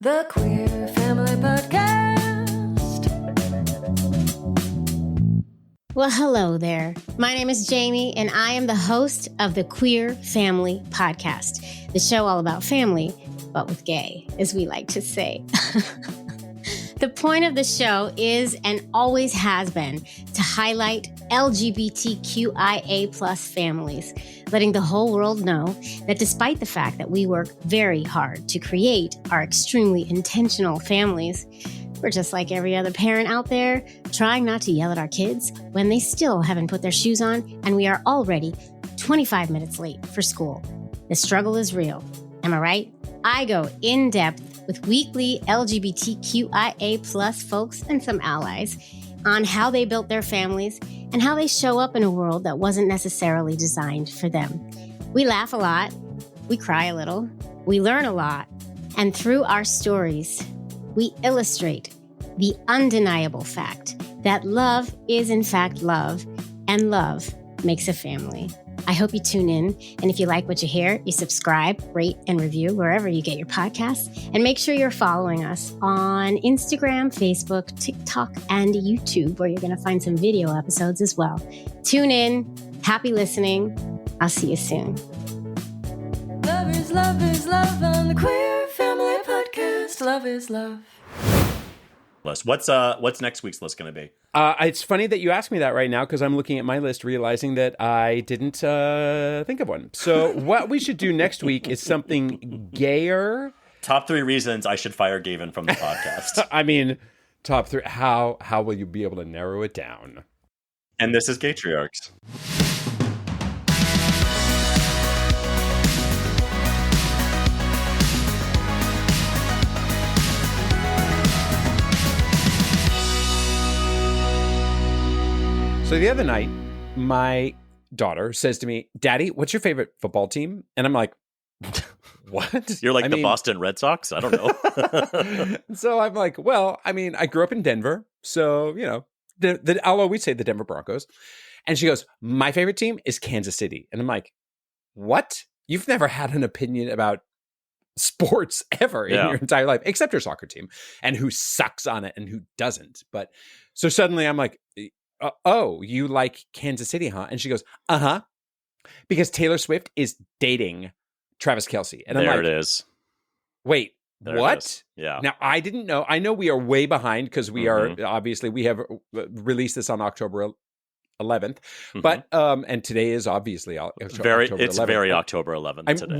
The Queer Family Podcast. Well, hello there. My name is Jamie, and I am the host of the Queer Family Podcast, the show all about family, but with gay, as we like to say. The point of the show is, and always has been, to highlight LGBTQIA plus families, letting the whole world know that despite the fact that we work very hard to create our extremely intentional families, we're just like every other parent out there, trying not to yell at our kids when they still haven't put their shoes on and we are already 25 minutes late for school. The struggle is real. Am I right? I go in depth with weekly LGBTQIA plus folks and some allies on how they built their families and how they show up in a world that wasn't necessarily designed for them. We laugh a lot, we cry a little, we learn a lot, and through our stories, we illustrate the undeniable fact that love is in fact love, and love makes a family. I hope you tune in, and if you like what you hear, you subscribe, rate, and review wherever you get your podcasts, and make sure you're following us on Instagram, Facebook, TikTok, and YouTube, where you're going to find some video episodes as well. Tune in. Happy listening. I'll see you soon. Love is love on the Queer Family Podcast. Love is love. What's next week's list going to be? It's funny that you asked me that right now because I'm looking at my list, realizing that I didn't think of one. So what we should do next week is something gayer. Top 3 reasons I should fire Gavin from the podcast. I mean, top 3. How will you be able to narrow it down? And this is Gatriarchs. So the other night, my daughter says to me, "Daddy, what's your favorite football team?" And I'm like, "What?" You're like the Boston Red Sox? I don't know. So I'm like, well, I mean, I grew up in Denver. So, you know, I'll always say the Denver Broncos. And she goes, "My favorite team is Kansas City." And I'm like, "What? You've never had an opinion about sports ever in your entire life, except your soccer team and who sucks on it and who doesn't." But so suddenly I'm like, "Oh, you like Kansas City, huh?" And she goes, "Uh-huh." Because Taylor Swift is dating Travis Kelce. And I'm like, it is. Wait, There what? Yeah. Now, I didn't know. I know we are way behind because we are, obviously, we have released this on October 11th. But, and today is obviously October 11th. It's very October 11th today.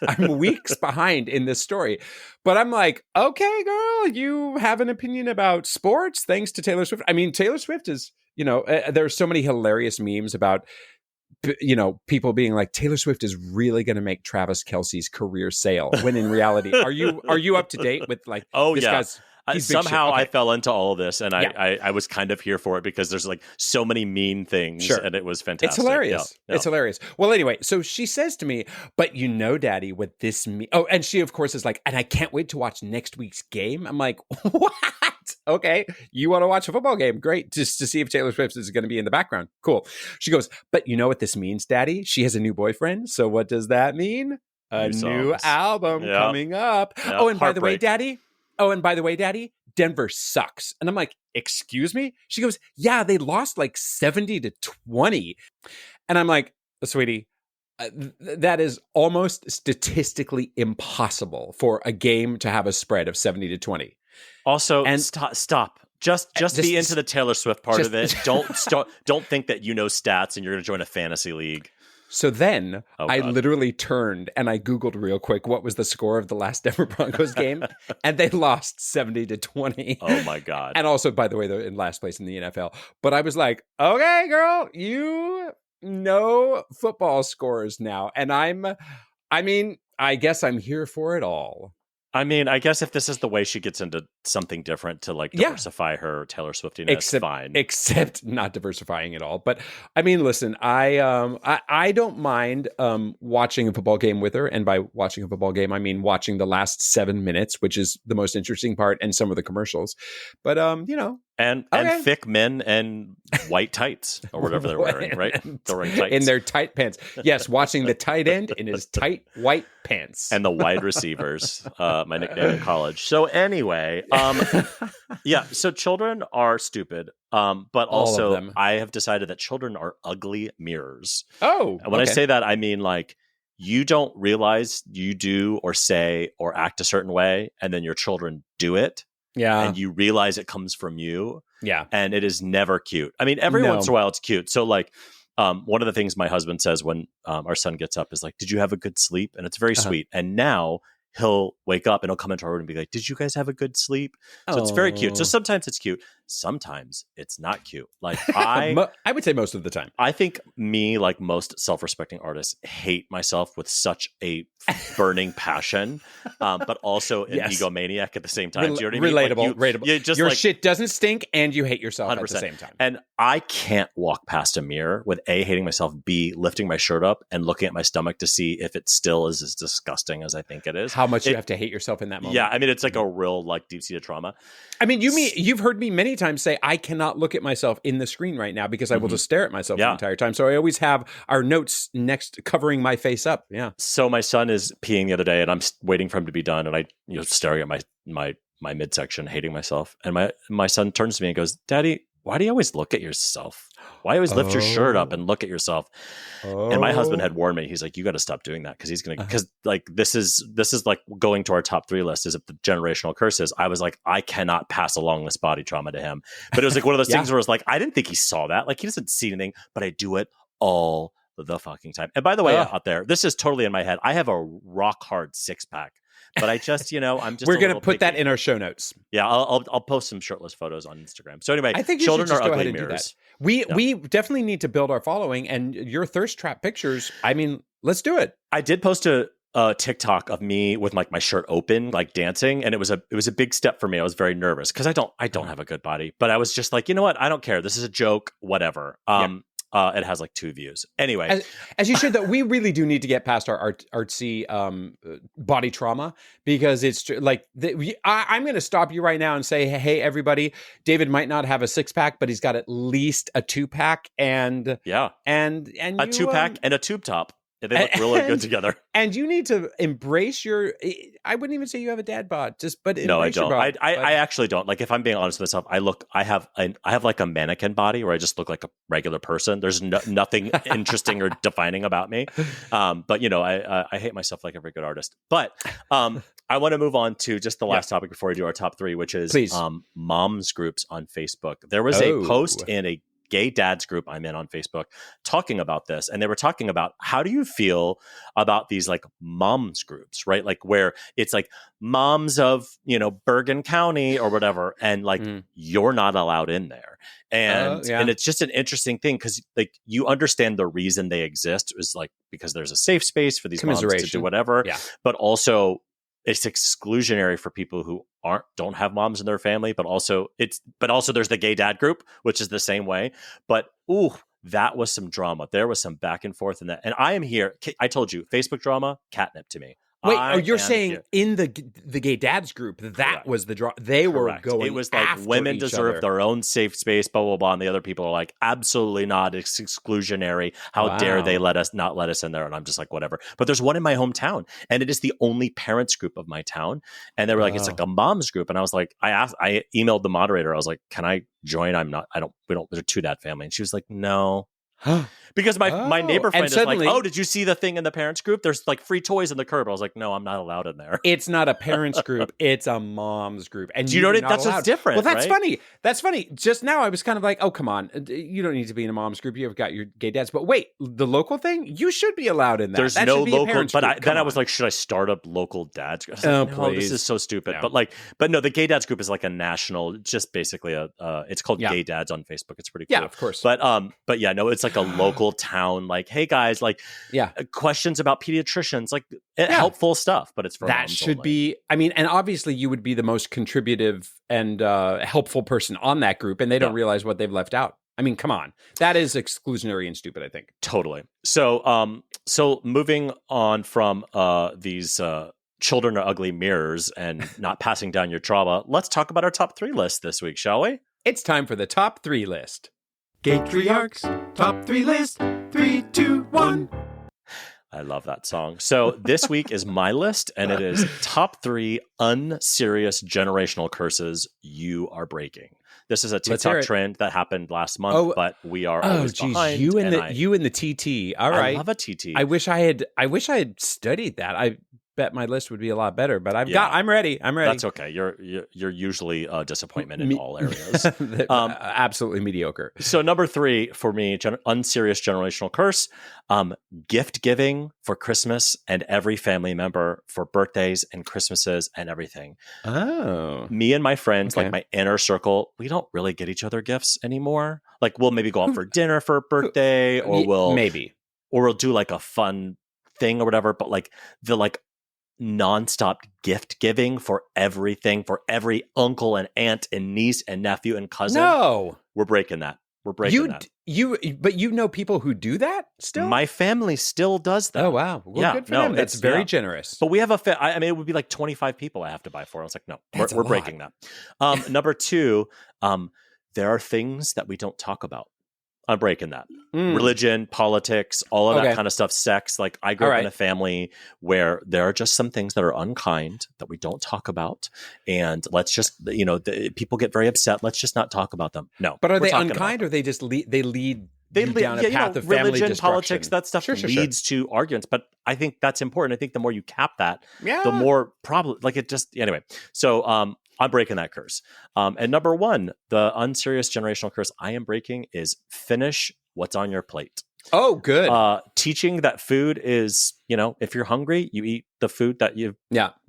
I'm weeks behind in this story. But I'm like, okay, girl, you have an opinion about sports thanks to Taylor Swift. I mean, Taylor Swift is, you know, there's so many hilarious memes about, you know, people being like, Taylor Swift is really going to make Travis Kelce's career sail. When in reality, are you up to date with like, this guy's, somehow I fell into all of this, and I was kind of here for it because there's like so many mean things, and it was fantastic. It's hilarious. Yeah. It's hilarious. Well, anyway, so she says to me, "But you know, Daddy, what this means." Oh, and she of course is like, "And I can't wait to watch next week's game." I'm like, "What? Okay, you want to watch a football game? Great, just to see if Taylor Swift is going to be in the background. Cool." She goes, "But you know what this means, Daddy? She has a new boyfriend. So what does that mean? A new album coming up. Yep. Oh, and by the way, Daddy, Denver sucks." And I'm like, "Excuse me?" She goes, "Yeah, they lost like 70-20. And I'm like, "Sweetie, that is almost statistically impossible for a game to have a spread of 70-20. Also, and stop. Just be into the Taylor Swift part of it. Don't think that you know stats and you're going to join a fantasy league. So then I literally turned and I Googled real quick what was the score of the last Denver Broncos game, and they lost 70-20. Oh my God. And also, by the way, they're in last place in the NFL. But I was like, okay, girl, you know football scores now. And I guess I'm here for it all. I mean, I guess if this is the way she gets into something different to like diversify her Taylor Swiftiness, fine. Except not diversifying at all. But I mean, listen, I don't mind watching a football game with her, and by watching a football game, I mean watching the last 7 minutes, which is the most interesting part, and some of the commercials. But you know, And thick men and white tights or whatever they're wearing, right? They're wearing tights. In their tight pants. Yes, watching the tight end in his tight white pants. And the wide receivers, my nickname in college. So anyway, yeah, so children are stupid. But also I have decided that children are ugly mirrors. Oh, and when I say that, I mean like you don't realize you do or say or act a certain way, and then your children do it. Yeah. And you realize it comes from you. Yeah. And it is never cute. I mean, every once in a while it's cute. So like one of the things my husband says when our son gets up is like, did you have a good sleep? And it's very sweet. And now he'll wake up and he'll come into our room and be like, did you guys have a good sleep? So it's very cute. So sometimes it's cute. Sometimes it's not cute. Like I would say most of the time. I think me, like most self-respecting artists, hate myself with such a burning passion, but also an egomaniac at the same time. Do you know what I mean? Relatable. Relatable. Your shit doesn't stink and you hate yourself 100%. At the same time. And I can't walk past a mirror with A, hating myself, B, lifting my shirt up and looking at my stomach to see if it still is as disgusting as I think it is. How much you have to hate yourself in that moment. Yeah. I mean, it's like a real like deep-seated trauma. I mean, you've heard me many times say, I cannot look at myself in the screen right now because I will just stare at myself the entire time. So I always have our notes next covering my face up. Yeah. So my son is peeing the other day and I'm waiting for him to be done. And I, staring at my midsection, hating myself. And my son turns to me and goes, Daddy, why do you always look at yourself? Why always lift your shirt up and look at yourself? And my husband had warned me. He's like, you got to stop doing that. Because like, this is like going to our top 3 list is the generational curses. I was like, I cannot pass along this body trauma to him. But it was like one of those things where it's like, I didn't think he saw that. Like he doesn't see anything, but I do it all the fucking time. And by the way, out there, this is totally in my head. I have a rock hard 6-pack. But I just, I'm just. We're going to put that in our show notes. Yeah, I'll post some shirtless photos on Instagram. So anyway, I think children are ugly mirrors. We definitely need to build our following, and your thirst trap pictures. I mean, let's do it. I did post a TikTok of me with like my shirt open, like dancing, and it was a big step for me. I was very nervous because I don't have a good body, but I was just like, you know what? I don't care. This is a joke. Whatever. It has like 2 views. Anyway. As you should, though, we really do need to get past our artsy body trauma because it's like, I'm going to stop you right now and say, hey, everybody, David might not have a 6-pack, but he's got at least a 2-pack and a 2-pack and a tube top. They look really good together. And you need to embrace your. I wouldn't even say you have a dad bod. No, I don't. I actually don't. Like, if I'm being honest with myself, I have like a mannequin body where I just look like a regular person. There's nothing interesting or defining about me. But I hate myself like every good artist. But I want to move on to just the last topic before we do our top 3, which is moms groups on Facebook. There was a post in a gay dads group I'm in on Facebook talking about this. And they were talking about, how do you feel about these like moms groups, right? Like where it's like moms of, Bergen County or whatever. And like, you're not allowed in there. And it's just an interesting thing because like you understand the reason they exist is like, because there's a safe space for these moms to do whatever, but also it's exclusionary for people who don't have moms in their family, but also there's the gay dad group, which is the same way. But that was some drama. There was some back and forth in that. And I am here. I told you, Facebook drama, catnip to me. Wait, you're saying in the gay dads group, that was the draw. They were going. It was like women deserve their own safe space, blah, blah, blah. And the other people are like, absolutely not. It's exclusionary. How dare they not let us in there? And I'm just like, whatever. But there's one in my hometown, and it is the only parents group of my town. And they were like, it's like a mom's group. And I was like, I emailed the moderator. I was like, can I join? There's a 2-dad family. And she was like, no. Because my neighbor friend is like, oh, did you see the thing in the parents group? There's like free toys in the curb. I was like, no, I'm not allowed in there. It's not a parents group. It's a mom's group. And do you know what? That's what's different. Well, that's funny. That's funny. Just now I was kind of like, oh, come on. You don't need to be in a mom's group. You've got your gay dads. But wait, the local thing? You should be allowed in that. There's that no should be local. But I was like, should I start up local dads? I was like, no, this is so stupid. No. But no, the gay dads group is like a national, just basically it's called Gay Dads on Facebook. It's pretty cool. Yeah, of course. But yeah, no, it's like a local town. Like, hey guys, like, questions about pediatricians, like helpful stuff. But it's for that should only be. I mean, and obviously you would be the most contributive and helpful person on that group, and they don't realize what they've left out. I mean, come on, that is exclusionary and stupid, I think. Totally. So, moving on from these children are ugly mirrors and not passing down your trauma, let's talk about our top 3 list this week, shall we? It's time for the top 3 list. Gatriarch's top 3 list. 3, 2, 1. I love that song. So this week is my list, and it is top 3 unserious generational curses you are breaking. This is a TikTok trend that happened last month, but we are always behind. You and the TT. All right. I love a TT. I wish I had studied that. I bet my list would be a lot better, but I'm ready. That's okay. You're usually a disappointment in all areas. Absolutely mediocre. So number 3 for me, unserious generational curse, gift giving for Christmas and every family member for birthdays and Christmases and everything. Oh. Me and my friends, like my inner circle, we don't really get each other gifts anymore. Like we'll maybe go out for dinner for a birthday, or we'll do like a fun thing or whatever, but like the nonstop gift giving for everything, for every uncle and aunt and niece and nephew and cousin. No, we're breaking that. But you know people who do that still? My family still does that. Oh, wow. Well, good for them. That's very generous. But we have I mean, it would be like 25 people I have to buy for. I was like, no, we're breaking that. Number 2, there are things that we don't talk about. I'm breaking that. Religion, politics, all of that kind of stuff, sex. Like I grew up in a family where there are just some things that are unkind that we don't talk about. And let's just, people get very upset. Let's just not talk about them. No. But are they unkind, or they just lead down a path of family religion, destruction? Politics, that stuff leads to arguments. But I think that's important. I think the more you cap that, the more probably anyway. So I'm breaking that curse. And number 1, the unserious generational curse I am breaking is finish what's on your plate. Oh, good. Teaching that food is, if you're hungry, you eat the food that you've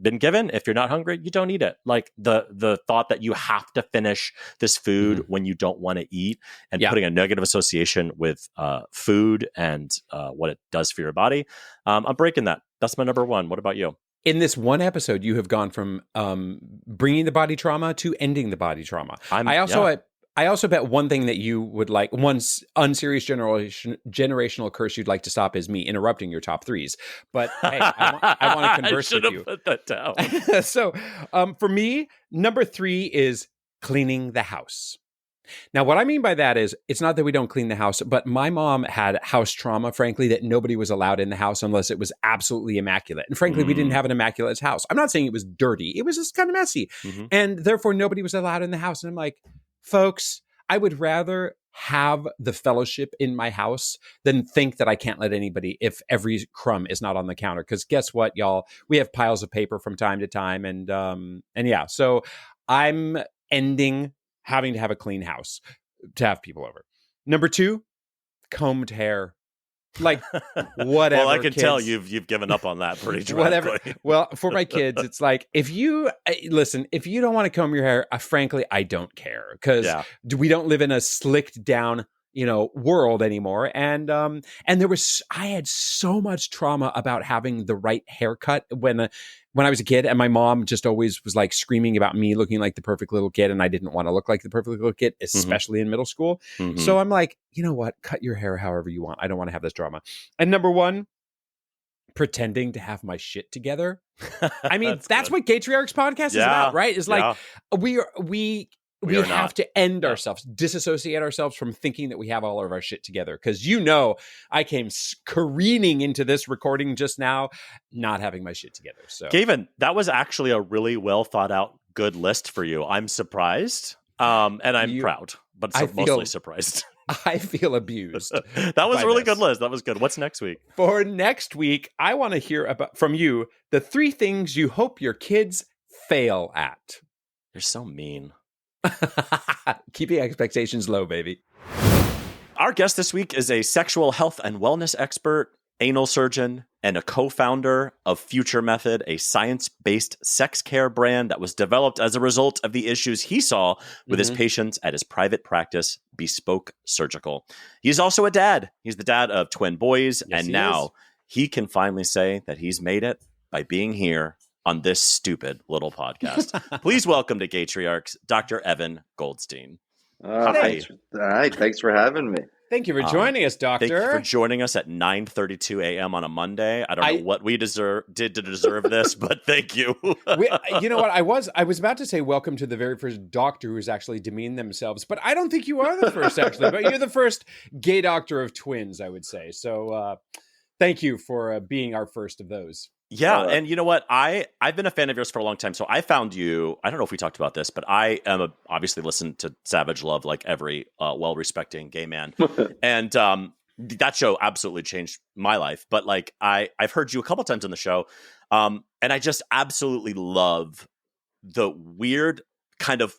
been given. If you're not hungry, you don't eat it. Like the thought that you have to finish this food when you don't want to eat, and putting a negative association with food and what it does for your body. I'm breaking that. That's my number 1. What about you? In this one episode, you have gone from bringing the body trauma to ending the body trauma. I also bet one thing that you would like, one unserious generational curse you'd like to stop is me interrupting your top 3s. But hey, I want to converse with you. Put that down. So for me, number 3 is cleaning the house. Now, what I mean by that is, it's not that we don't clean the house, but my mom had house trauma, frankly, that nobody was allowed in the house unless it was absolutely immaculate. And frankly, we didn't have an immaculate house. I'm not saying it was dirty. It was just kind of messy. And therefore, nobody was allowed in the house. And I'm like, folks, I would rather have the fellowship in my house than think that I can't let anybody if every crumb is not on the counter. Because guess what, y'all? We have piles of paper from time to time. And yeah, so I'm ending having to have a clean house to have people over. Number 2, combed hair. Like, whatever. Well, I can kids. tell you've given up on that pretty dramatically. Whatever. Well, for my kids, it's like, if you don't want to comb your hair, frankly, I don't care, because we don't live in a slicked down, world anymore. And I had so much trauma about having the right haircut when I was a kid, and my mom just always was like screaming about me looking like the perfect little kid, and I didn't want to look like the perfect little kid, especially in middle school. So I'm like, you know what? Cut your hair however you want. I don't want to have this drama. And number 1, pretending to have my shit together. I mean, that's what Gatriarch's podcast is about, right? It's like we have to end ourselves, disassociate ourselves from thinking that we have all of our shit together. Because I came careening into this recording just now, not having my shit together. So, Gavin, that was actually a really well thought out, good list for you. I'm surprised, and I'm proud, but mostly surprised. I feel abused. That was a really good list. That was good. What's next week? For next week, I want to hear from you the 3 things you hope your kids fail at. You're so mean. Keeping expectations low, baby. Our guest this week is a sexual health and wellness expert, anal surgeon, and a co-founder of Future Method, a science-based sex care brand that was developed as a result of the issues he saw with his patients at his private practice, Bespoke Surgical. He's also a dad. He's the dad of twin boys, and now he can finally say that he's made it by being here on this stupid little podcast. Please welcome to Gatriarchs, Dr. Evan Goldstein. Thanks. All right. Thanks for having me. Thank you for joining us, Doctor. Thank you for joining us at 9:32 a.m. on a Monday. I don't know what we did to deserve this, but thank you. You know what? I was about to say welcome to the very first doctor who's actually demeaned themselves, but I don't think you are the first, actually. But you're the first gay doctor of twins, I would say. So thank you for being our first of those. Yeah, and you know what? I've been a fan of yours for a long time. So I found you. I don't know if we talked about this, but I am obviously listened to Savage Love like every well-respecting gay man, and that show absolutely changed my life. But like I've heard you a couple times on the show, and I just absolutely love the weird kind of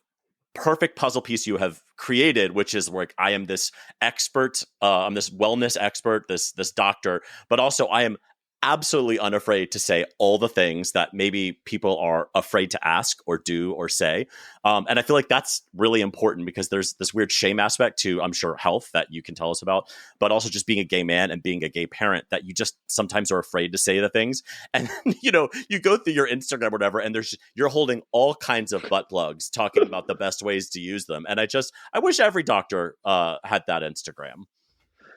perfect puzzle piece you have created, which is like I am this expert, I'm this wellness expert, this doctor, but also I am absolutely unafraid to say all the things that maybe people are afraid to ask or do or say. And I feel like that's really important because there's this weird shame aspect to, I'm sure, health that you can tell us about, but also just being a gay man and being a gay parent that you just sometimes are afraid to say the things. And, you go through your Instagram or whatever, and you're holding all kinds of butt plugs talking about the best ways to use them. And I wish every doctor had that Instagram.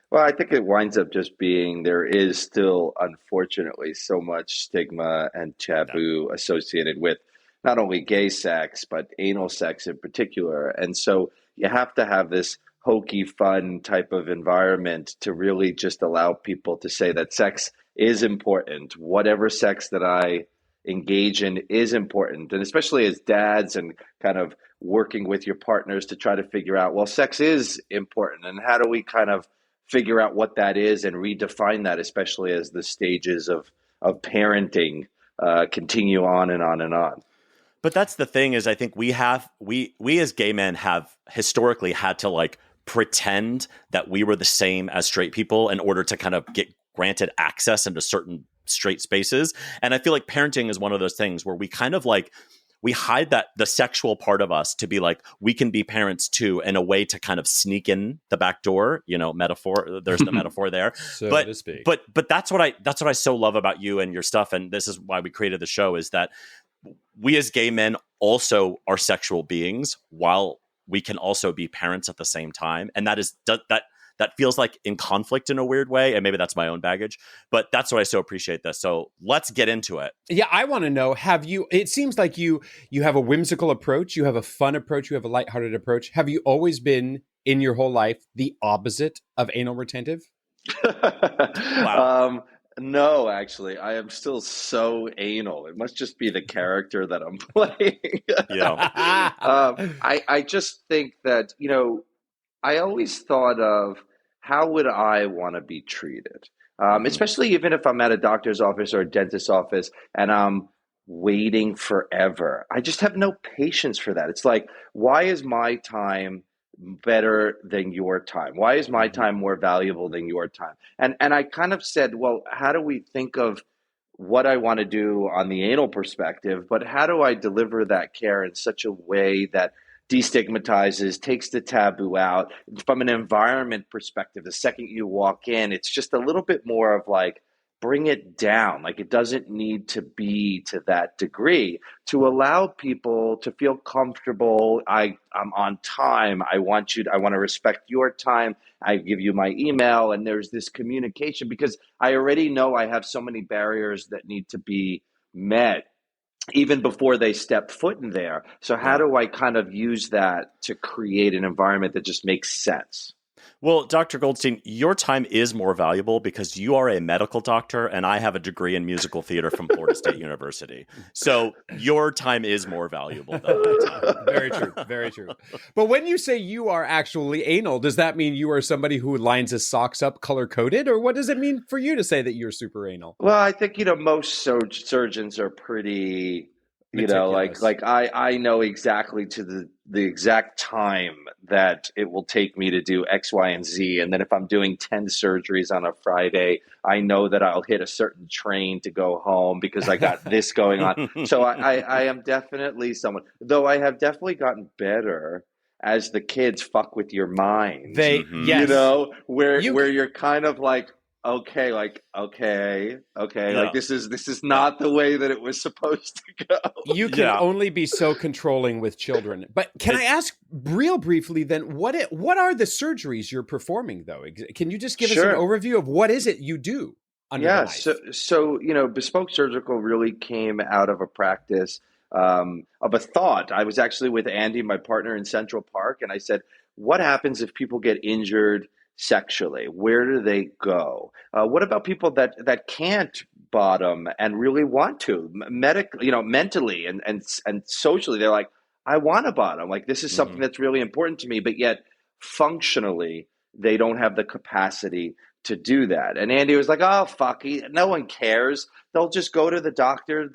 Well, I think it winds up just being there is still, unfortunately, so much stigma and taboo associated with not only gay sex, but anal sex in particular. And so you have to have this hokey, fun type of environment to really just allow people to say that sex is important. Whatever sex that I engage in is important. And especially as dads and kind of working with your partners to try to figure out, well, sex is important. And how do we kind of figure out what that is and redefine that, especially as the stages of parenting continue on and on and on. But that's the thing is I think we as gay men have historically had to like pretend that we were the same as straight people in order to kind of get granted access into certain straight spaces. And I feel like parenting is one of those things where we kind of like we hide that the sexual part of us to be like, we can be parents too, in a way to kind of sneak in the back door, metaphor. There's the metaphor there. So but, to speak. But that's what I so love about you and your stuff. And this is why we created the show, is that we as gay men also are sexual beings while we can also be parents at the same time. And that feels like in conflict in a weird way. And maybe that's my own baggage, but that's why I so appreciate this. So let's get into it. Yeah, I want to know, it seems like you have a whimsical approach, you have a fun approach, you have a lighthearted approach. Have you always been in your whole life the opposite of anal retentive? Wow. No, actually, I am still so anal. It must just be the character that I'm playing. Yeah. I just think that, I always thought of how would I want to be treated, especially even if I'm at a doctor's office or a dentist's office and I'm waiting forever. I just have no patience for that. It's like, why is my time better than your time? Why is my time more valuable than your time? And I kind of said, well, how do we think of what I want to do on the anal perspective, but how do I deliver that care in such a way that destigmatizes, takes the taboo out? From an environment perspective, the second you walk in, it's just a little bit more of like, bring it down. Like, it doesn't need to be to that degree to allow people to feel comfortable. I'm on time. I want to respect your time. I give you my email, and there's this communication because I already know I have so many barriers that need to be met even before they step foot in there. So how do I kind of use that to create an environment that just makes sense? Well, Dr. Goldstein, your time is more valuable because you are a medical doctor and I have a degree in musical theater from Florida State University. So your time is more valuable than my time. Very true. Very true. But when you say you are actually anal, does that mean you are somebody who lines his socks up color-coded? Or what does it mean for you to say that you're super anal? Well, I think, most surgeons are pretty, Meticulous. like I know exactly to the exact time that it will take me to do X, Y, and Z. And then if I'm doing 10 surgeries on a Friday, I know that I'll hit a certain train to go home because I got this going on. So I am definitely someone, though I have definitely gotten better as the kids fuck with your mind. Yes. Where you're kind of like, okay, like, okay, Yeah. like this is not the way that it was supposed to go. You can only be so controlling with children. But can I ask real briefly then, what are the surgeries you're performing though? Can you just give us an overview of what is it you do under the knife? So Bespoke Surgical really came out of a practice of a thought. I was actually with Andy, my partner, in Central Park, and I said, what happens if people get injured sexually? Where do they go? What about people that can't bottom and really want to medically, mentally and socially? They're like, I want to bottom. Like, this is something that's really important to me, but yet functionally they don't have the capacity to do that. And Andy was like, oh, fuck, no one cares. They'll just go to the doctor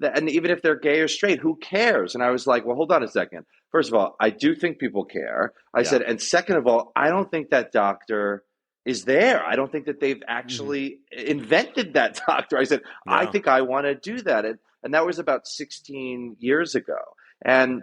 and even if they're gay or straight, who cares? And I was like, well, hold on a second. First of all, I do think people care. I said, and second of all, I don't think that doctor is there. I don't think that they've actually invented that doctor. I said, I think I want to do that. And that was about 16 years ago. And,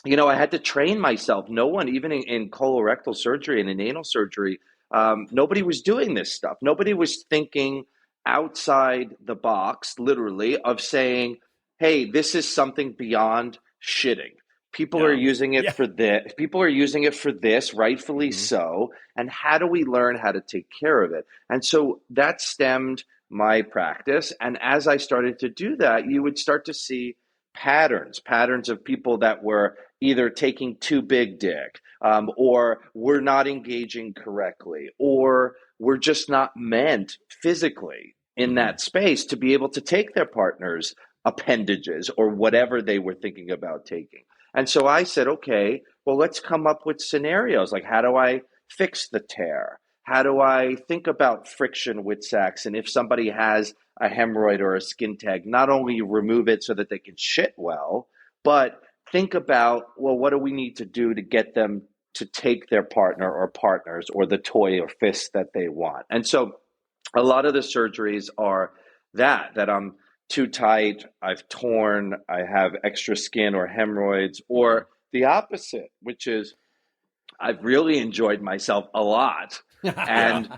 I had to train myself. No one, even in colorectal surgery and in anal surgery, nobody was doing this stuff. Nobody was thinking outside the box, literally, of saying, hey, this is something beyond shitting. People are using it for this. People are using it for this, rightfully so. And how do we learn how to take care of it? And so that stemmed my practice. And as I started to do that, you would start to see patterns of people that were either taking too big dick, or were not engaging correctly, or were just not meant physically in that space to be able to take their partner's appendages or whatever they were thinking about taking. And so I said, okay, well, let's come up with scenarios. Like, how do I fix the tear? How do I think about friction with sex? And if somebody has a hemorrhoid or a skin tag, not only remove it so that they can shit well, but think about, well, what do we need to do to get them to take their partner or partners or the toy or fist that they want? And so a lot of the surgeries are that I'm too tight, I've torn, I have extra skin or hemorrhoids, or the opposite, which is I've really enjoyed myself a lot. And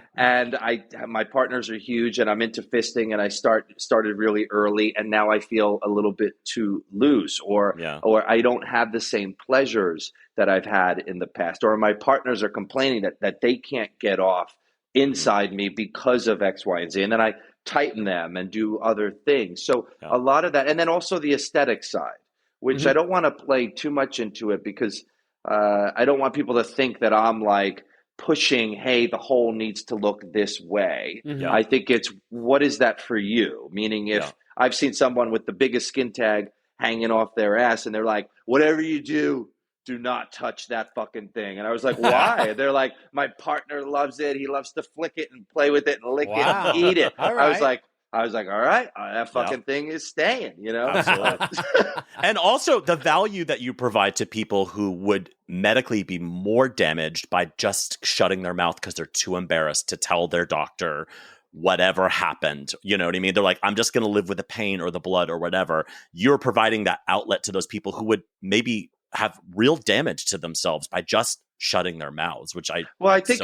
my partners are huge and I'm into fisting and I started really early and now I feel a little bit too loose or I don't have the same pleasures that I've had in the past, or my partners are complaining that they can't get off inside me because of X, Y, and Z. And then I tighten them and do other things. So a lot of that. And then also the aesthetic side, which I don't want to play too much into it because I don't want people to think that I'm like pushing, hey, the hole needs to look this way. I think it's, what is that for you? Meaning if I've seen someone with the biggest skin tag hanging off their ass and they're like, whatever you do not touch that fucking thing. And I was like, why? They're like, my partner loves it. He loves to flick it and play with it and lick it and eat it. I was like, all right, that fucking thing is staying, Absolutely. And also the value that you provide to people who would medically be more damaged by just shutting their mouth because they're too embarrassed to tell their doctor whatever happened. You know what I mean? They're like, I'm just going to live with the pain or the blood or whatever. You're providing that outlet to those people who would maybe have real damage to themselves by just shutting their mouths, which I think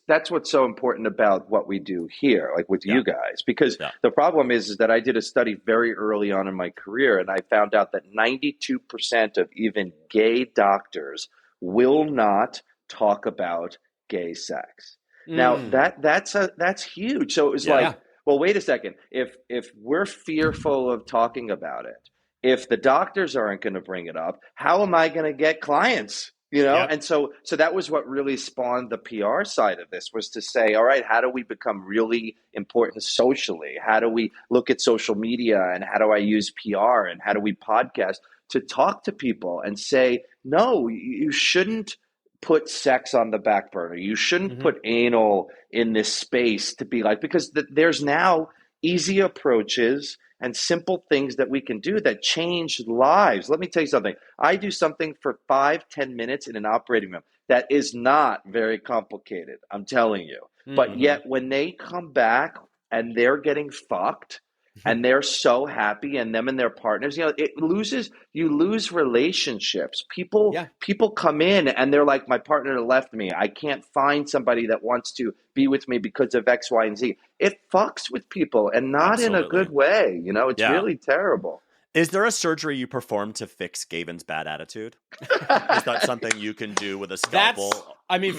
that's what's so important about what we do here, like with you guys, because the problem is that I did a study very early on in my career and I found out that 92% of even gay doctors will not talk about gay sex. Now that's huge. So it was like, well, wait a second. If we're fearful of talking about it, if the doctors aren't going to bring it up, how am I going to get clients? And so that was what really spawned the PR side of this, was to say, all right, how do we become really important socially? How do we look at social media and how do I use PR and how do we podcast to talk to people and say, no, you shouldn't put sex on the back burner. You shouldn't put anal in this space to be like, because there's now easy approaches and simple things that we can do that change lives. Let me tell you something. I do something for 5-10 minutes in an operating room that is not very complicated, I'm telling you. But yet when they come back and they're getting fucked, and they're so happy, and them and their partners, you lose relationships. People come in and they're like, my partner left me. I can't find somebody that wants to be with me because of X, Y, and Z. It fucks with people, and not in a good way. It's really terrible. Is there a surgery you perform to fix Gavin's bad attitude? Is that something you can do with a scalpel?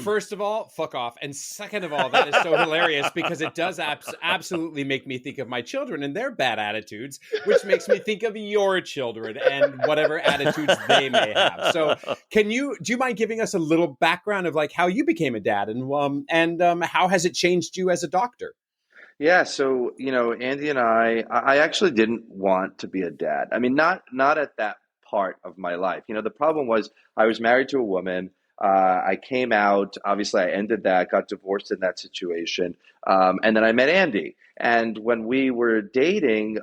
First of all, fuck off. And second of all, that is so hilarious because it does absolutely make me think of my children and their bad attitudes, which makes me think of your children and whatever attitudes they may have. So do you mind giving us a little background of like how you became a dad and how has it changed you as a doctor? Yeah, so Andy and I actually didn't want to be a dad. I mean, not at that part of my life. The problem was I was married to a woman. I came out. Obviously, I ended that, got divorced in that situation, and then I met Andy. And when we were dating,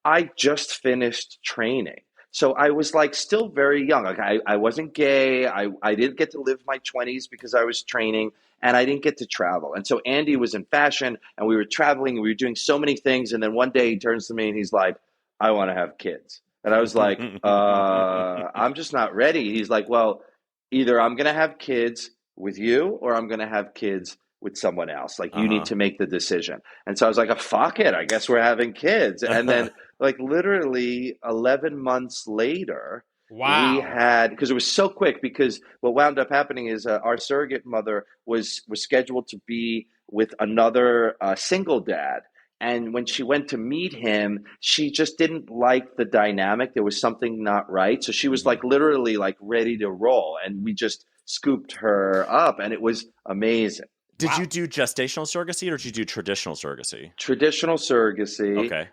I just finished training. So I was like still very young. Like I wasn't gay. I didn't get to live my 20s because I was training. And I didn't get to travel. And so Andy was in fashion and we were traveling and we were doing so many things. And then one day he turns to me and he's like, I want to have kids. And I was like, I'm just not ready. He's like, well, either I'm going to have kids with you or I'm going to have kids with someone else. Like you need to make the decision. And so I was like, fuck it. I guess we're having kids. And then like literally 11 months later, wow. We had, because it was so quick, because what wound up happening is our surrogate mother was scheduled to be with another single dad. And when she went to meet him, she just didn't like the dynamic. There was something not right. So she was like literally like ready to roll. And we just scooped her up and it was amazing. Did you do gestational surrogacy or did you do traditional surrogacy? Traditional surrogacy. Okay.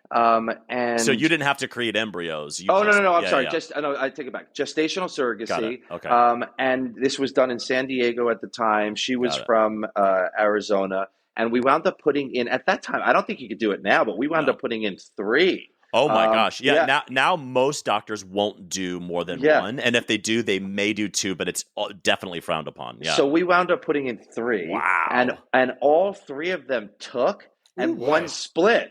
And so you didn't have to create embryos. No. I'm sorry. Yeah. I take it back. Gestational surrogacy. Okay. And this was done in San Diego at the time. She was from Arizona. And we wound up putting in, at that time, I don't think you could do it now, but we wound up putting in 3. Oh my gosh. Yeah. Now most doctors won't do more than 1. And if they do, they may do 2, but it's definitely frowned upon. Yeah. So we wound up putting in 3. Wow. And all 3 of them took and 1 split.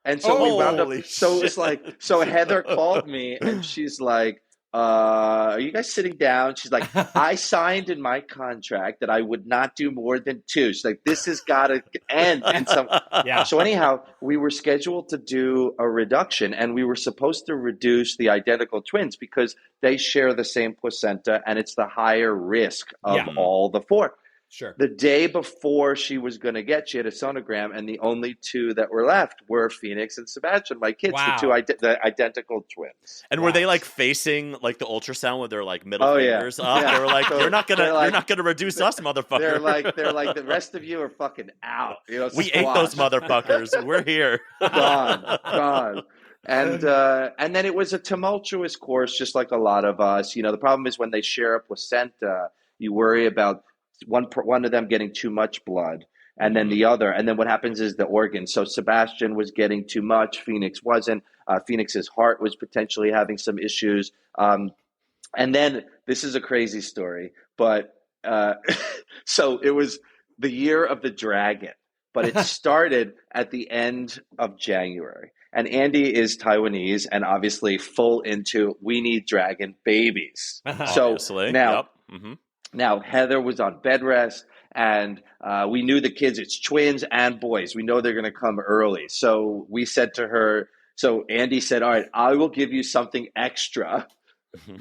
And so we wound up, so it was like, so Heather called me and she's like, are you guys sitting down? She's like, I signed in my contract that I would not do more than 2. She's like, this has got to end. And so anyhow, we were scheduled to do a reduction and we were supposed to reduce the identical twins because they share the same placenta and it's the higher risk of all the 4. Sure. The day before she was going to she had a sonogram, and the only 2 that were left were Phoenix and Sebastian, my kids, the 2 the identical twins. And were they like facing like the ultrasound with their like middle fingers up? Yeah. They were like, you're not gonna reduce us, motherfucker. They're like the rest of you are fucking out. We ate those motherfuckers. We're here. Gone. And then it was a tumultuous course, just like a lot of us. The problem is when they share a placenta, you worry about one of them getting too much blood and then the other. And then what happens is the organ. So Sebastian was getting too much. Phoenix wasn't. Phoenix's heart was potentially having some issues. And then this is a crazy story, but so it was the year of the dragon, but it started at the end of January. And Andy is Taiwanese and obviously full into we need dragon babies. So obviously. Now, Now, Heather was on bed rest, and we knew the kids, it's twins and boys. We know they're going to come early. So we said to her, so Andy said, all right, I will give you something extra,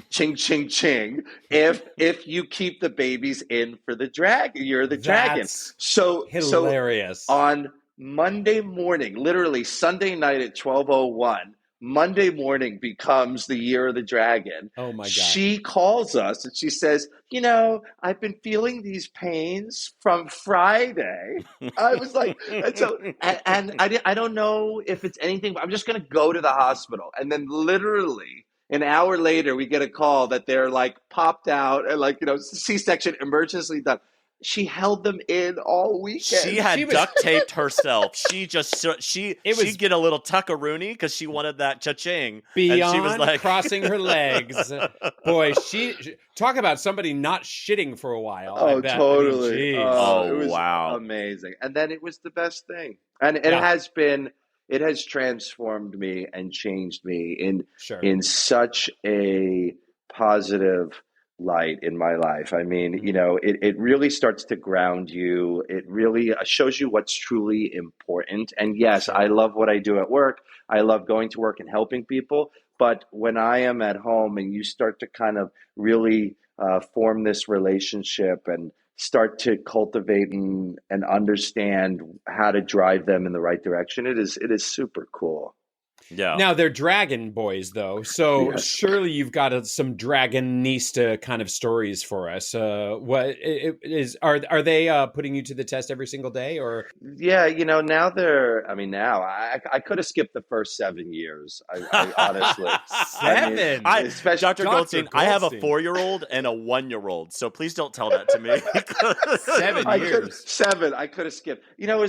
ching, ching, ching, if you keep the babies in for the dragon. You're the dragon. So hilarious. So on Monday morning, literally Sunday night at 12:01, Monday morning becomes the year of the dragon. Oh my God. She calls us and she says, I've been feeling these pains from Friday. I was like, and I don't know if it's anything, but I'm just going to go to the hospital. And then literally an hour later, we get a call that they're like popped out and like, C-section emergency done. She held them in all weekend. She had duct taped herself. She'd get a little tuckaroony because she wanted that cha-ching. Beyond and she was like crossing her legs. Boy, she talk about somebody not shitting for a while. Oh, totally. It was wow. amazing. And then it was the best thing. And it has been, it has transformed me and changed me Sure. in such a positive light in my life. I mean, you know, it really starts to ground you. It really shows you what's truly important. And yes, Sure. I love what I do at work. I love going to work and helping people. But when I am at home and you start to kind of really form this relationship and start to cultivate and understand how to drive them in the right direction, it is super cool. Yeah. Now they're dragon boys, though, so Yes. surely you've got some dragonista kind of stories for us. What is are they putting you to the test every single day, or? Yeah, you know, now I could have skipped the first 7 years. I honestly, Seven? especially Dr. Goldstein, I have a Goldstein. 4-year-old and a 1-year-old, so please don't tell that to me. 7 years. I could have skipped. You know,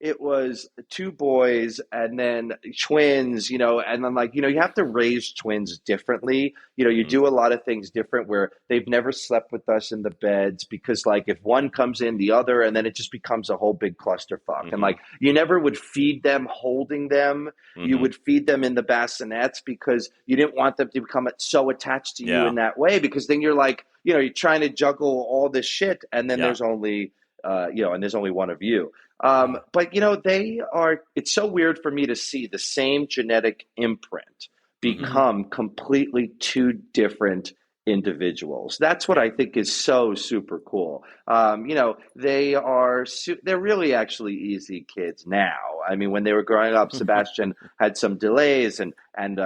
it was 2 boys and then twins, you know, and I'm like, you know, you have to raise twins differently. You know, you do a lot of things different where they've never slept with us in the beds because like if one comes in, the other, and then it just becomes a whole big clusterfuck. And like you never would feed them holding them. You would feed them in the bassinets because you didn't want them to become so attached to you in that way, because then you're like, you know, you're trying to juggle all this shit and then there's only you know, and there's only one of you. But, you know, it's so weird for me to see the same genetic imprint become completely 2 different individuals. That's what I think is so super cool. You know, they're really actually easy kids now. I mean, when they were growing up, Sebastian had some delays, and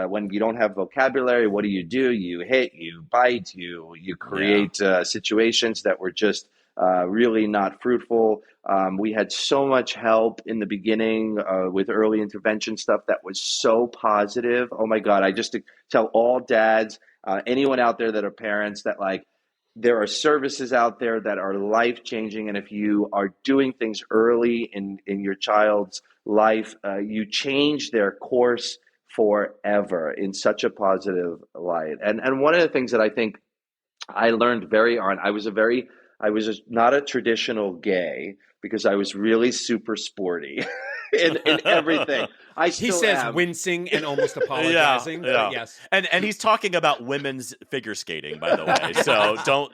when you don't have vocabulary, what do? You hit, you bite, you create situations that were just really not fruitful. We had so much help in the beginning with early intervention stuff that was so positive. Oh my God, I just tell all dads, anyone out there that are parents, that like there are services out there that are life-changing. And if you are doing things early in your child's life, you change their course forever in such a positive light. And one of the things that I think I learned very on, I was not a traditional gay because I was really super sporty in everything. He says wincing and almost apologizing. But yes. And he's talking about women's figure skating, by the way. So don't.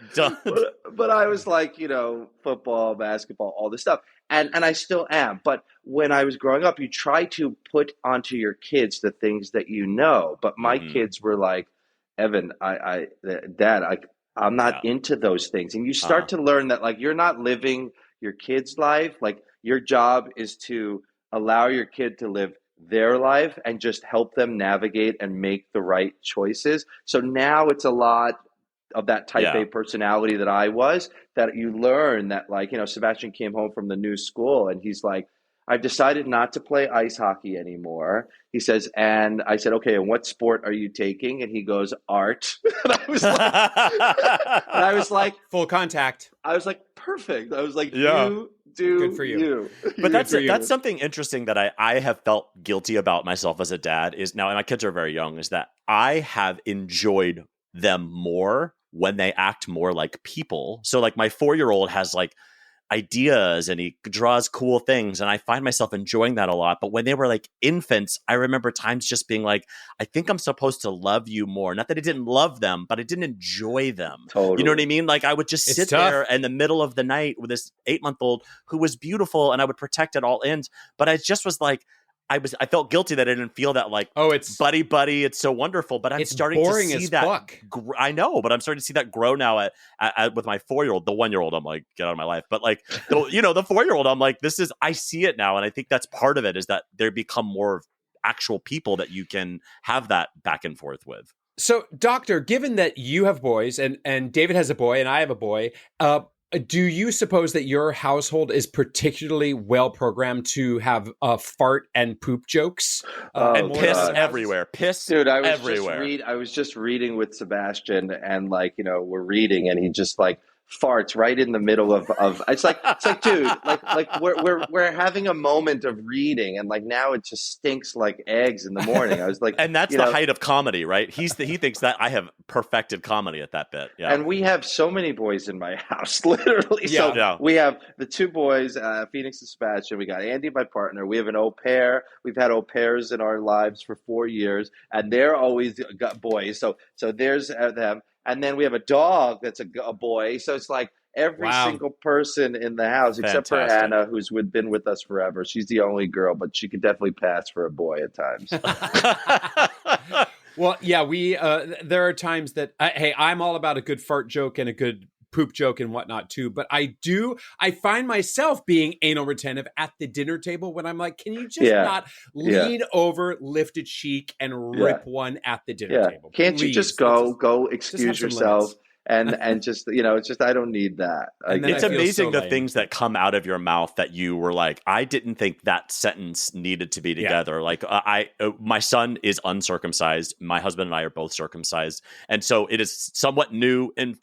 But I was like, you know, football, basketball, all this stuff. And I still am. But when I was growing up, you try to put onto your kids the things that you know. But my kids were like, Evan, Dad, I'm not into those things. And you start to learn that like you're not living your kid's life. Like your job is to allow your kid to live their life and just help them navigate and make the right choices. So now it's a lot of that type A personality that I was, that you learn that like, you know, Sebastian came home from the new school and he's like, I've decided not to play ice hockey anymore. He says, and I said, okay, and what sport are you taking? And he goes, art. And I was like, full contact. I was like, perfect. I was like, you do good for you. But that's something interesting that I have felt guilty about myself as a dad is now, and my kids are very young, is that I have enjoyed them more when they act more like people. So like my 4-year-old has like ideas and he draws cool things and I find myself enjoying that a lot. But when they were like infants, I remember times just being like, I think I'm supposed to love you more. Not that I didn't love them, but I didn't enjoy them. Totally. You know what I mean? Like I would just sit there in the middle of the night with this 8-month-old who was beautiful and I would protect at all ends. But I just was like, I felt guilty that I didn't feel that like, it's buddy, it's so wonderful. But I'm starting to see that. I know, but I'm starting to see that grow now at with my 4-year-old. The 1-year-old, I'm like, get out of my life. But like, you know, the 4-year-old, I'm like, I see it now, and I think that's part of it is that they become more actual people that you can have that back and forth with. So, Doctor, given that you have boys and David has a boy and I have a boy, do you suppose that your household is particularly well programmed to have fart and poop jokes and piss everywhere? Piss, dude! I was everywhere. I was just reading with Sebastian, and like, you know, we're reading, and he just like farts right in the middle of it's like dude, like we're having a moment of reading, and like now it just stinks like eggs in the morning. I was like, And that's the height of comedy, right? He thinks that I have perfected comedy at that bit. Yeah. And we have so many boys in my house, literally. Yeah. So we have the two boys, Phoenix and Sebastian. We got Andy, my partner. We have an au pair. We've had au pairs in our lives for 4 years, and they're always got boys. So there's them. And then we have a dog that's a boy. So it's like every single person in the house, except for Hannah, who's been with us forever. She's the only girl, but she could definitely pass for a boy at times. Well, yeah, we there are times that hey, I'm all about a good fart joke and a good poop joke and whatnot too. But I find myself being anal retentive at the dinner table when I'm like, can you just not lean over, lift a cheek, and rip one at the dinner table? Can't Please. you just go excuse yourself? Limits. And just, it's just, I don't need that. It's amazing the things that come out of your mouth that you were like, I didn't think that sentence needed to be together. Yeah. Like my son is uncircumcised. My husband and I are both circumcised. And so it is somewhat new and,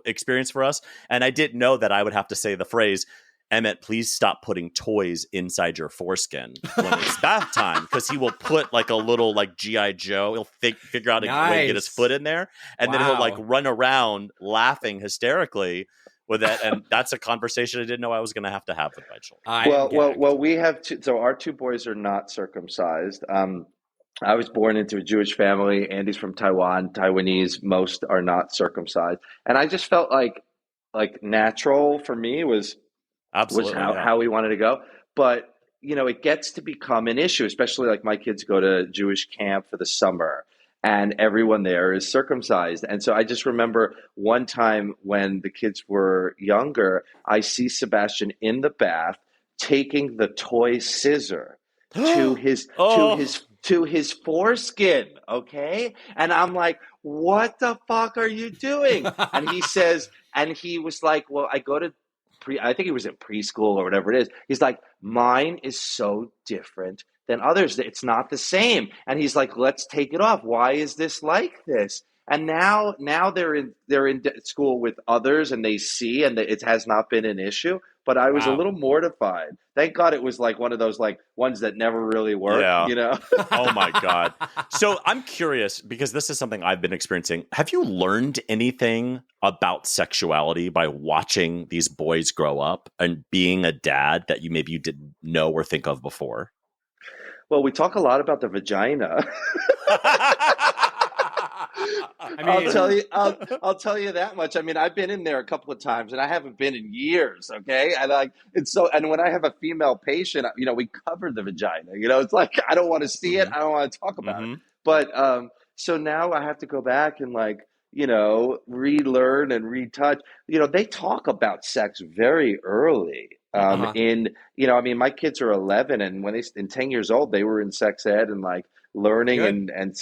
experience for us. And I didn't know that I would have to say the phrase, Emmett, please stop putting toys inside your foreskin when it's bath time, because he will put like a little like G.I. Joe. He'll figure out a way to get his foot in there, and then he'll like run around laughing hysterically with it. And that's a conversation I didn't know I was going to have with my children. Well, we have two. So our two boys are not circumcised. I was born into a Jewish family. Andy's from Taiwan. Taiwanese, most are not circumcised, and I just felt like natural for me was. Absolutely, how we wanted to go. But, it gets to become an issue, especially like my kids go to Jewish camp for the summer and everyone there is circumcised. And so I just remember one time when the kids were younger, I see Sebastian in the bath taking the toy scissor to his foreskin. Okay. And I'm like, what the fuck are you doing? And he was like, well, I go to I think he was in preschool or whatever it is. He's like, mine is so different than others. It's not the same. And he's like, let's take it off. Why is this like this? And now they're in school with others and they see, and it has not been an issue. But I was a little mortified. Thank God it was like one of those like ones that never really work. Yeah. Oh my God. So I'm curious, because this is something I've been experiencing. Have you learned anything about sexuality by watching these boys grow up and being a dad that you didn't know or think of before? Well, we talk a lot about the vagina. I mean, I'll tell you that much. I mean, I've been in there a couple of times, and I haven't been in years. Okay, and when I have a female patient, we cover the vagina. It's like I don't want to see it. I don't want to talk about it. But so now I have to go back and relearn and retouch. They talk about sex very early. My kids are 11, and when in 10 years old, they were in sex ed and learning and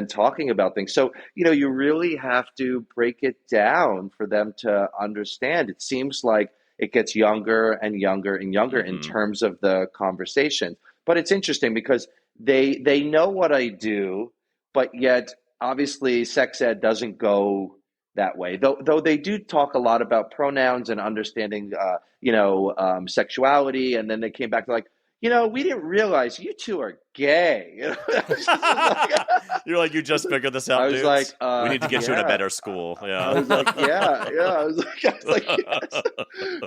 talking about things. So, you really have to break it down for them to understand. It seems like it gets younger and younger and younger in terms of the conversation. But it's interesting because they know what I do, but yet obviously sex ed doesn't go that way. Though they do talk a lot about pronouns and understanding, sexuality. And then they came back to we didn't realize you two are gay. You're like, you just figured this out, dudes? I was like, we need to get you in a better school. Yeah. I was like, I was like, yes.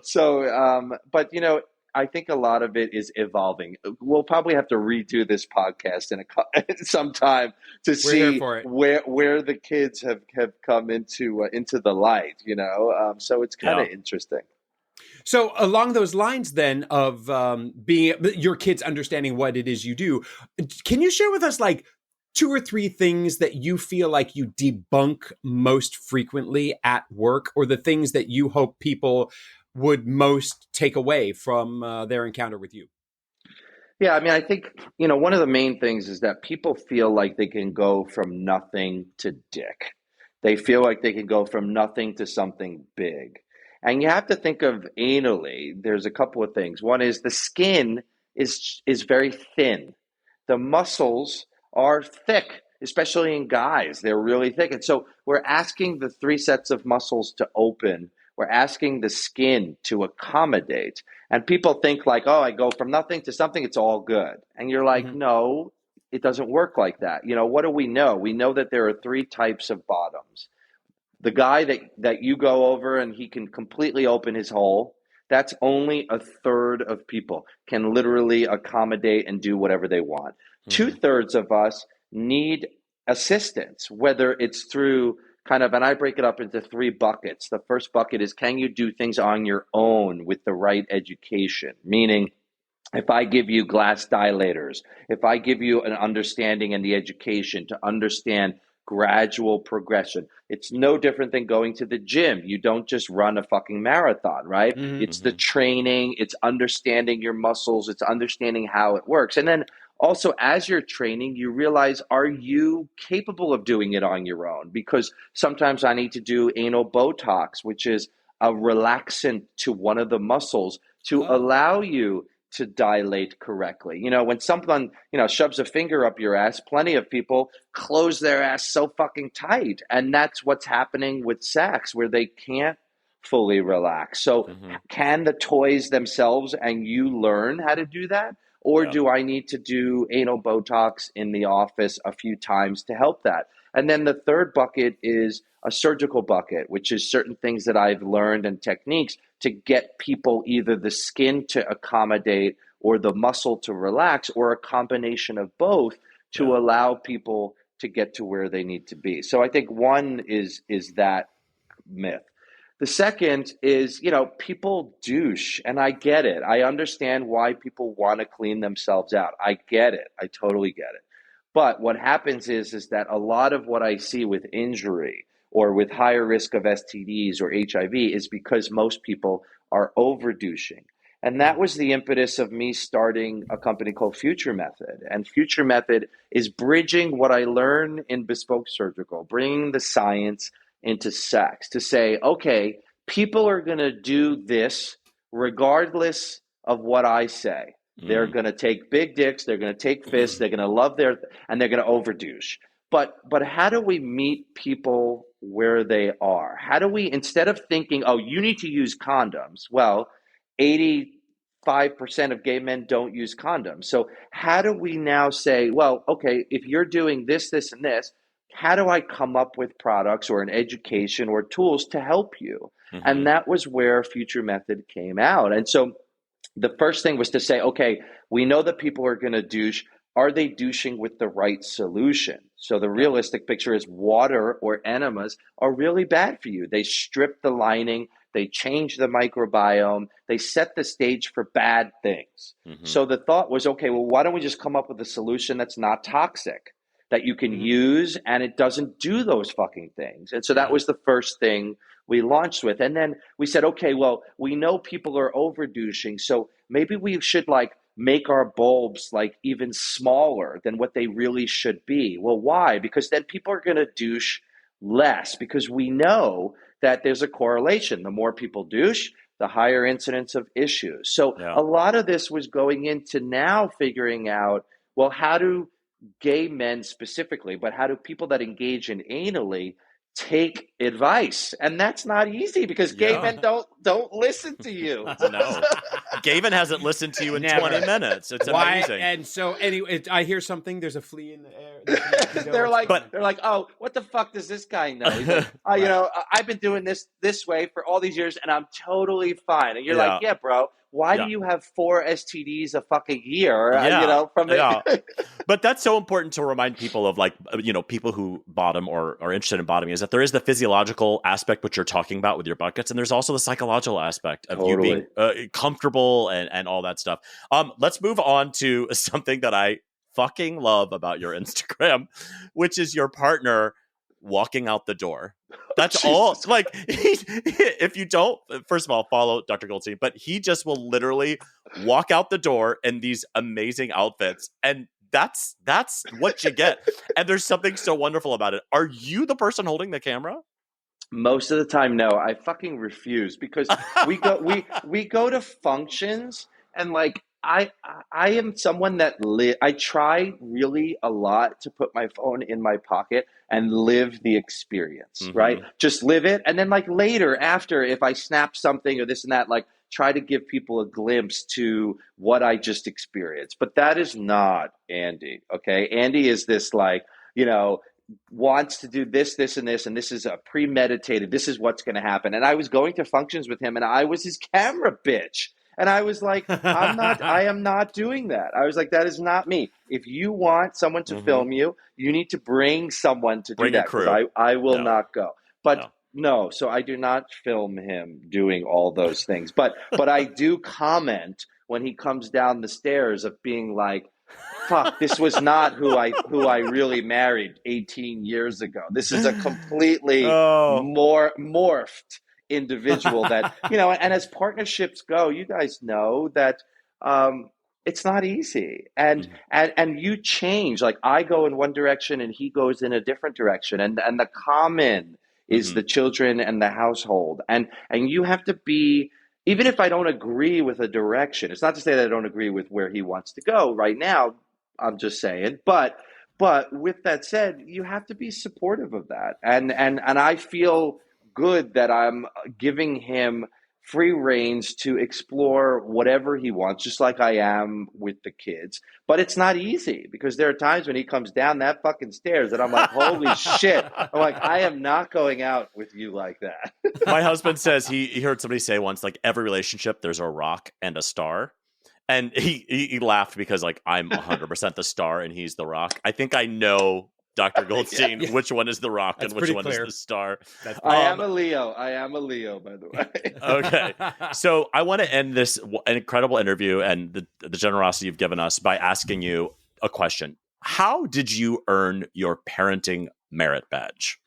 So, but I think a lot of it is evolving. We'll probably have to redo this podcast in some time to see where the kids have come into the light. So it's kind of interesting. So along those lines then of being your kids understanding what it is you do, can you share with us 2 or 3 things that you feel like you debunk most frequently at work, or the things that you hope people would most take away from their encounter with you? Yeah, I mean, I think, one of the main things is that people feel like they can go from nothing to dick. They feel like they can go from nothing to something big. And you have to think of anally, there's a couple of things. One is the skin is very thin. The muscles are thick, especially in guys. They're really thick. And so we're asking the 3 sets of muscles to open We're asking the skin to accommodate. And people think like, oh, I go from nothing to something, it's all good. And you're like, no, it doesn't work like that. What do we know? We know that there are three types of bottoms. The guy that you go over and he can completely open his hole, that's only a third of people can literally accommodate and do whatever they want. 2/3 of us need assistance, whether it's through kind of, and I break it up into 3 buckets. The first bucket is, can you do things on your own with the right education? Meaning, if I give you glass dilators, if I give you an understanding and the education to understand gradual progression, it's no different than going to the gym. You don't just run a fucking marathon, right? It's the training, it's understanding your muscles, it's understanding how it works. And then also, as you're training, you realize, are you capable of doing it on your own? Because sometimes I need to do anal Botox, which is a relaxant to one of the muscles to allow you to dilate correctly. When someone, shoves a finger up your ass, plenty of people close their ass so fucking tight. And that's what's happening with sex, where they can't fully relax. So can the toys themselves and you learn how to do that? Or do I need to do anal Botox in the office a few times to help that? And then the third bucket is a surgical bucket, which is certain things that I've learned and techniques to get people either the skin to accommodate or the muscle to relax, or a combination of both to allow people to get to where they need to be. So I think one is that myth. The second is, people douche, and I get it. I understand why people want to clean themselves out. I get it. I totally get it. But what happens is that a lot of what I see with injury or with higher risk of STDs or HIV is because most people are over douching. And that was the impetus of me starting a company called Future Method. And Future Method is bridging what I learned in bespoke surgical, bringing the science into sex to say, okay, people are going to do this regardless of what I say. They're going to take big dicks, they're going to take fists, they're going to love and they're going to overdouche. But how do we meet people where they are? How do we, instead of thinking, oh, you need to use condoms? Well, 85% of gay men don't use condoms. So how do we now say, well, okay, if you're doing this, this, and this, how do I come up with products or an education or tools to help you? And that was where Future Method came out. And so the first thing was to say, okay, we know that people are going to douche. Are they douching with the right solution? So the realistic picture is water or enemas are really bad for you. They strip the lining, they change the microbiome, they set the stage for bad things. So the thought was, okay, well, why don't we just come up with a solution that's not toxic, that you can use, and it doesn't do those fucking things. And so that was the first thing we launched with. And then we said, okay, well, we know people are over douching, so maybe we should make our bulbs even smaller than what they really should be. Well, why? Because then people are going to douche less, because we know that there's a correlation. The more people douche, the higher incidence of issues. So a lot of this was going into now figuring out, well, how do gay men specifically, but how do people that engage in anally take advice? And that's not easy, because gay men don't listen to you. No. Gavin hasn't listened to you in 20 minutes. It's amazing. And so anyway, I hear something. There's a flea in the air. they're like, oh, what the fuck does this guy know? He's like, I've been doing this way for all these years, and I'm totally fine. And you're like, yeah, bro. Why do you have 4 STDs a fucking year? But that's so important to remind people of, people who bottom or are interested in bottoming, is that there is the physiological aspect, which you're talking about with your buckets, and there's also the psychological aspect of you being comfortable and all that stuff. Let's move on to something that I fucking love about your Instagram, which is your partner walking out the door. That's all. If you don't, first of all, follow Dr. Goldstein, but he just will literally walk out the door in these amazing outfits, and that's what you get. And there's something so wonderful about it. Are you the person holding the camera? Most of the time, no. I fucking refuse, because we go to functions, and I am someone that I try really a lot to put my phone in my pocket and live the experience, right? Just live it. And then like later after, if I snap something or this and that, like try to give people a glimpse to what I just experienced. But that is not Andy. Okay. Andy is this like, wants to do this, and this is a premeditated, this is what's going to happen. And I was going to functions with him and I was his camera bitch. And I was like, I am not doing that. I was like, that is not me. If you want someone to film you, you need to bring someone to do that. Because I will not go. But no, so I do not film him doing all those things. But I do comment when he comes down the stairs of being like, fuck, this was not who I really married 18 years ago. This is a completely more morphed individual that, and as partnerships go, you guys know that it's not easy. And you change. Like I go in one direction and he goes in a different direction. And the common is the children and the household. And you have to be, even if I don't agree with a direction, it's not to say that I don't agree with where he wants to go right now. I'm just saying, but with that said, you have to be supportive of that. And I feel good that I'm giving him free reins to explore whatever he wants, just like I am with the kids. But it's not easy because there are times when he comes down that fucking stairs and I'm like, holy shit. I'm like, I am not going out with you like that. My husband says he heard somebody say once, like every relationship, there's a rock and a star. And he laughed because like I'm 100% the star and he's the rock. I think I know, Dr. Goldstein, which one is the rock and which one is the star. I am a Leo, by the way. Okay. So I want to end this incredible interview and the generosity you've given us by asking you a question. How did you earn your parenting merit badge?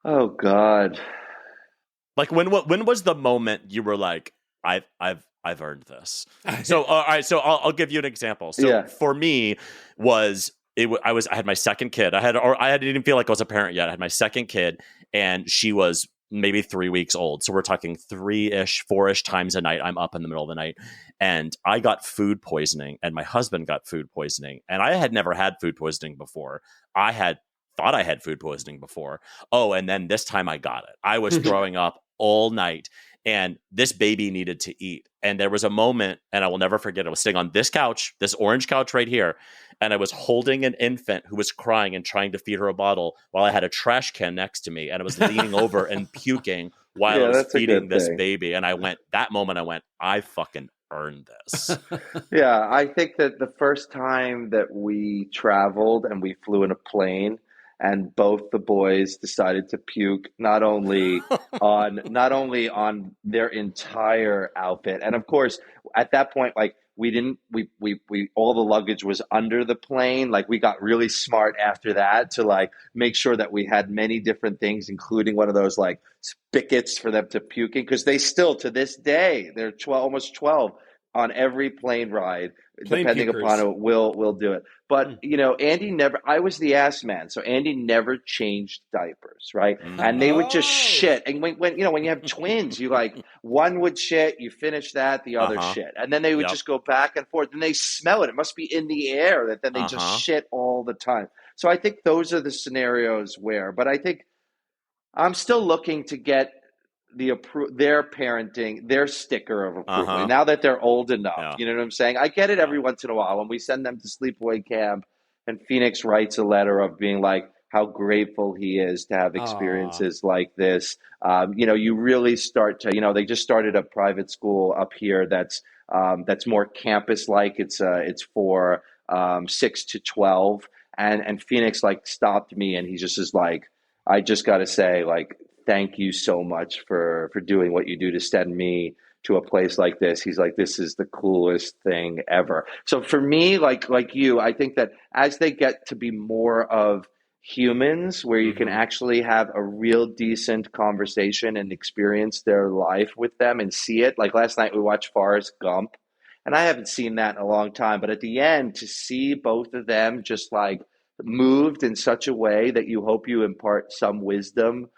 Oh, God. Like when was the moment you were like, I've earned this. So, all right. So I'll give you an example. So for me I had my second kid. I didn't feel like I was a parent yet. I had my second kid and she was maybe 3 weeks old. So we're talking 3-ish, 4-ish times a night. I'm up in the middle of the night and I got food poisoning and my husband got food poisoning and I had never had food poisoning before. I had thought I had food poisoning before. Oh, and then this time I got it. I was throwing up all night. And this baby needed to eat. And there was a moment, and I will never forget, I was sitting on this couch, this orange couch right here, and I was holding an infant who was crying and trying to feed her a bottle while I had a trash can next to me. And I was leaning over and puking while I was feeding this baby. And that moment I went, I fucking earned this. Yeah, I think that the first time that we traveled and we flew in a plane, and both the boys decided to puke not only on their entire outfit, and of course at that point, like we all the luggage was under the plane. Like we got really smart after that to like make sure that we had many different things, including one of those like spigots for them to puke in, because they still to this day they're almost 12 on every plane ride, depending upon it, will do it. But Andy never. I was the ass man, so Andy never changed diapers, right? And they would just shit. And when you have twins, you like one would shit, you finish that, the other shit, and then they would just go back and forth, and they smell it. It must be in the air that then they just shit all the time. So I think those are the scenarios where. But I think I'm still looking to get their parenting, their sticker of approval. Now that they're old enough, you know what I'm saying? I get it every once in a while when we send them to sleepaway camp and Phoenix writes a letter of being like how grateful he is to have experiences like this. You really start to, they just started a private school up here that's more campus-like. It's for 6 to 12. And Phoenix like stopped me and he just is like, I just got to say, like, thank you so much for doing what you do to send me to a place like this. He's like, this is the coolest thing ever. So for me, like you, I think that as they get to be more of humans where you can actually have a real decent conversation and experience their life with them and see it. Like last night we watched Forrest Gump and I haven't seen that in a long time, but at the end to see both of them just like moved in such a way that you hope you impart some wisdom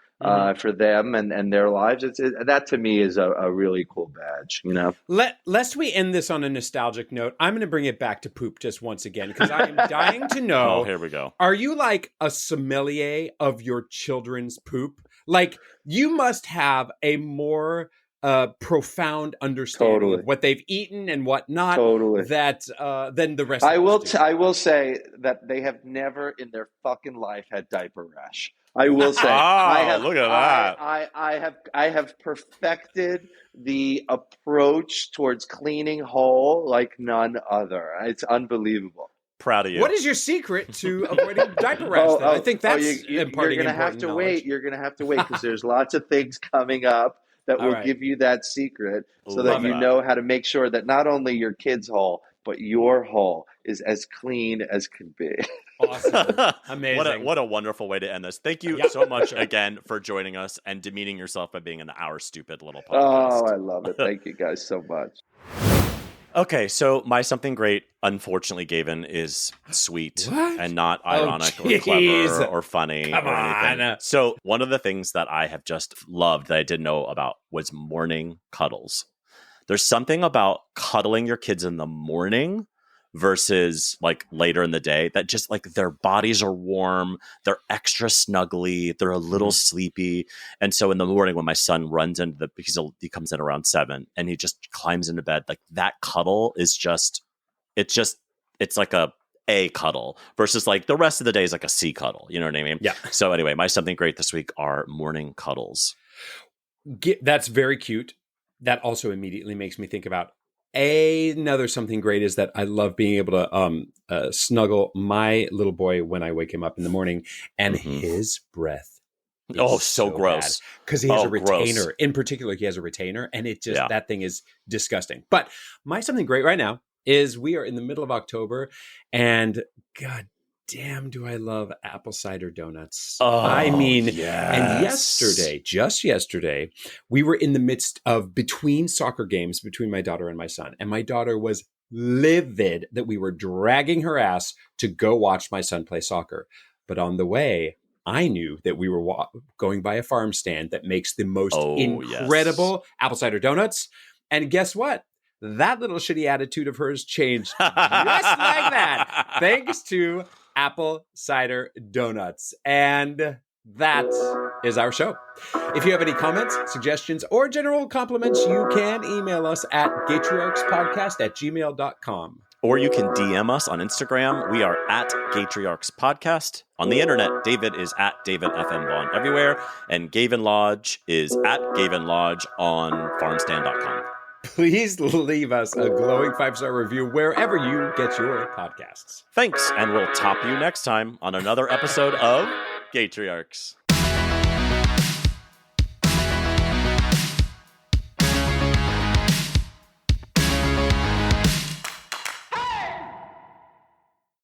for them and their lives. That to me is a really cool badge, you know? Lest we end this on a nostalgic note, I'm going to bring it back to poop just once again, because I am dying to know. Oh, here we go. Are you like a sommelier of your children's poop? Like, you must have a more profound understanding of what they've eaten and what not that than the rest of us do. I will say that they have never in their fucking life had diaper rash. I will say, look at that. I have perfected the approach towards cleaning whole like none other. It's unbelievable. Proud of you. What is your secret to avoiding diaper rash? I think that's imparting you're gonna have to wait. You're gonna have to wait because there's lots of things coming up that will give you that secret, so that you know how to make sure that not only your kid's hole, but your hole is as clean as can be. Awesome. Amazing. What a wonderful way to end this. Thank you so much again for joining us and demeaning yourself by being an our stupid little podcast. Oh, I love it. Thank you guys so much. Okay, so my something great, unfortunately, Gavin, is sweet and not ironic or clever or funny or anything. So one of the things that I have just loved that I didn't know about was morning cuddles. There's something about cuddling your kids in the morning versus like later in the day that just like their bodies are warm, they're extra snuggly, they're a little sleepy. And so in the morning when my son runs into because he comes in around 7 and he just climbs into bed, like that cuddle is it's like a cuddle versus like the rest of the day is like a C cuddle. You know what I mean? Yeah. So anyway, my something great this week are morning cuddles. That's very cute. That also immediately makes me think about another something great is that I love being able to snuggle my little boy when I wake him up in the morning, and his breath. So gross. Because he has a retainer. Gross. In particular, he has a retainer, and it just that thing is disgusting. But my something great right now is we are in the middle of October, and God damn, do I love apple cider donuts. And just yesterday, we were in the midst of between soccer games between my daughter and my son. And my daughter was livid that we were dragging her ass to go watch my son play soccer. But on the way, I knew that we were going by a farm stand that makes the most incredible apple cider donuts. And guess what? That little shitty attitude of hers changed just like that, thanks to apple cider donuts. And that is our show. If you have any comments, suggestions, or general compliments, you can email us at gatriarchspodcast@gmail.com. Or you can DM us on Instagram. We are at Gatriarchs Podcast. On the internet, David is at David FM Vaughn everywhere. And Gavin Lodge is at Gavin Lodge on farmstand.com. Please leave us a glowing 5-star review wherever you get your podcasts. Thanks, and we'll top you next time on another episode of Gatriarchs.